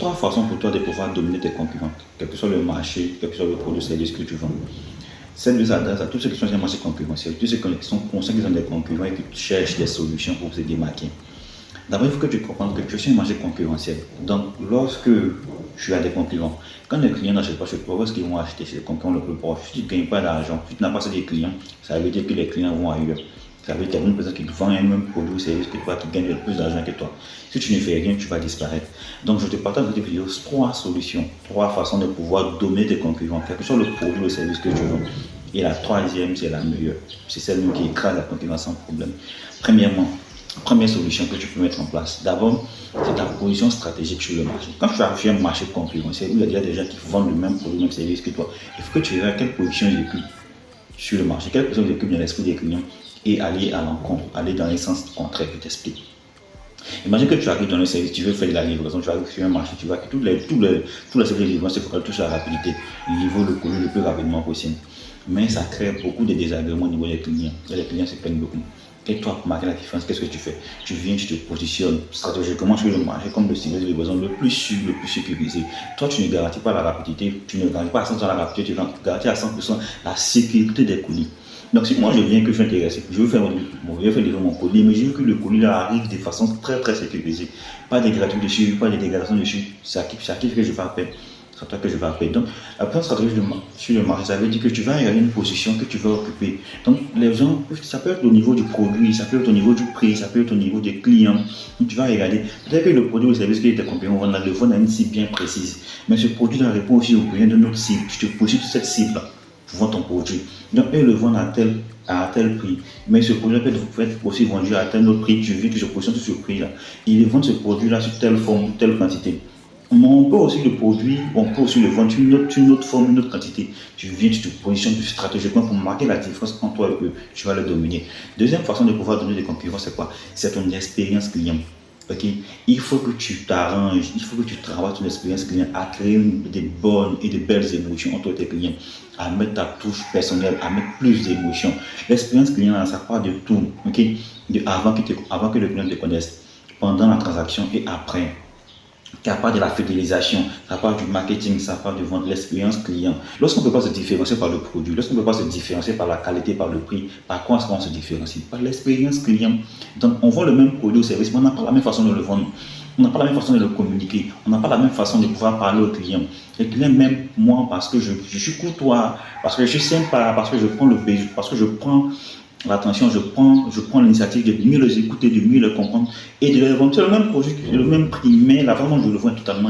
trois façons pour toi de pouvoir dominer tes concurrents, quel que soit le marché, quel que soit le produit ou service que tu vends. Celle-là s'adresse à tous ceux qui sont sur un marché concurrentiel, tous ceux qui sont conscients qu'ils ont des concurrents et qui cherchent des solutions pour se démarquer. D'abord, il faut que tu comprennes que tu es sur un marché concurrentiel. Donc, lorsque tu as des concurrents, quand les clients n'achètent pas chez toi, où est-ce qu'ils vont acheter chez les concurrents le plus proche? Si tu ne gagnes pas d'argent, si tu n'as pas assez de clients, ça veut dire que les clients vont ailleurs. Ça veut dire qu'il y a une personne qui vend un même produit ou service que toi, qui gagne le plus d'argent que toi. Si tu ne fais rien, tu vas disparaître. Donc, je te partage dans cette vidéo trois solutions, trois façons de pouvoir dominer tes concurrents, quel que soit le produit ou le service que tu vends. Et la troisième, c'est la meilleure. C'est celle qui écrase la concurrence sans problème. Premièrement, première solution que tu peux mettre en place. D'abord, c'est ta position stratégique sur le marché. Quand tu arrives sur un marché concurrentiel où il y a déjà des gens qui vendent le même produit, le même service que toi, il faut que tu aies quelle position ils occupent sur le marché, quelle position ils occupent dans l'esprit des clients et aller à l'encontre, aller dans les sens contraires. Je t'explique. Imagine que tu arrives dans un service, tu veux faire de la livraison, tu arrives sur un marché, tu vois que tous les services de livraison se focalisent tous sur la rapidité, livrer le colis le plus rapidement possible. Mais ça crée beaucoup de désagréments au niveau des clients. Et les clients se plaignent beaucoup. Et toi, pour marquer la différence, qu'est-ce que tu fais? Tu viens, tu te positionnes stratégiquement sur le marché comme le service de livraison le plus sûr, le plus sécurisé. Toi, tu ne garantis pas la rapidité, tu ne garantis pas à 100% la rapidité, tu garantis à 100% la sécurité des colis. Donc, si moi je viens que je suis intéressé, je veux faire livrer mon colis, mais je veux que le colis là arrive de façon très très sécurisée. Pas de gratuit dessus, pas de dégradation dessus. C'est à qui que je vais appeler. C'est à toi que je vais appeler. Donc, la première stratégie sur le marché, ça veut dire que tu vas regarder une position que tu vas occuper. Donc, les gens, ça peut être au niveau du produit, ça peut être au niveau du prix, ça peut être au niveau des clients. Donc, tu vas regarder. Peut-être que le produit ou le service que tes concurrents vendent, le vendre à une cible bien précise. Mais ce produit doit répondre aussi aux besoins de notre cible. Tu te positionnes sur cette cible-là pour vendre ton produit. Donc, eux le vendent à tel prix. Mais ce produit peut être aussi vendu à tel autre prix. Tu veux que je positionne sur ce prix-là. Ils vendent ce produit-là sur telle forme, telle quantité. Mais on peut aussi le produire, on peut aussi le vendre sur une autre forme, une autre quantité. Tu viens, tu te positionnes stratégiquement pour marquer la différence entre toi et eux. Tu vas le dominer. Deuxième façon de pouvoir dominer des concurrents, c'est quoi? C'est ton expérience client. Okay? Il faut que tu t'arranges, il faut que tu travailles ton expérience client à créer des bonnes et de belles émotions entre tes clients, à mettre ta touche personnelle, à mettre plus d'émotions. L'expérience client, ça part de tout, okay? Avant que le client te connaisse, pendant la transaction et après. Ça part de la fidélisation, ça part du marketing, ça part de vendre l'expérience client. Lorsqu'on ne peut pas se différencier par le produit, lorsqu'on ne peut pas se différencier par la qualité, par le prix, par quoi est-ce qu'on se différencie? Par l'expérience client. Donc, on vend le même produit ou service, mais on n'a pas la même façon de le vendre. On n'a pas la même façon de le communiquer. On n'a pas la même façon de pouvoir parler au client. Le client m'aime moi parce que je suis courtois, parce que je suis sympa, parce que je prends le plaisir, parce que je prends l'attention, je prends l'initiative de mieux les écouter, de mieux les comprendre et de les vendre le même produit, le même prix, mais la vraiment je le vois totalement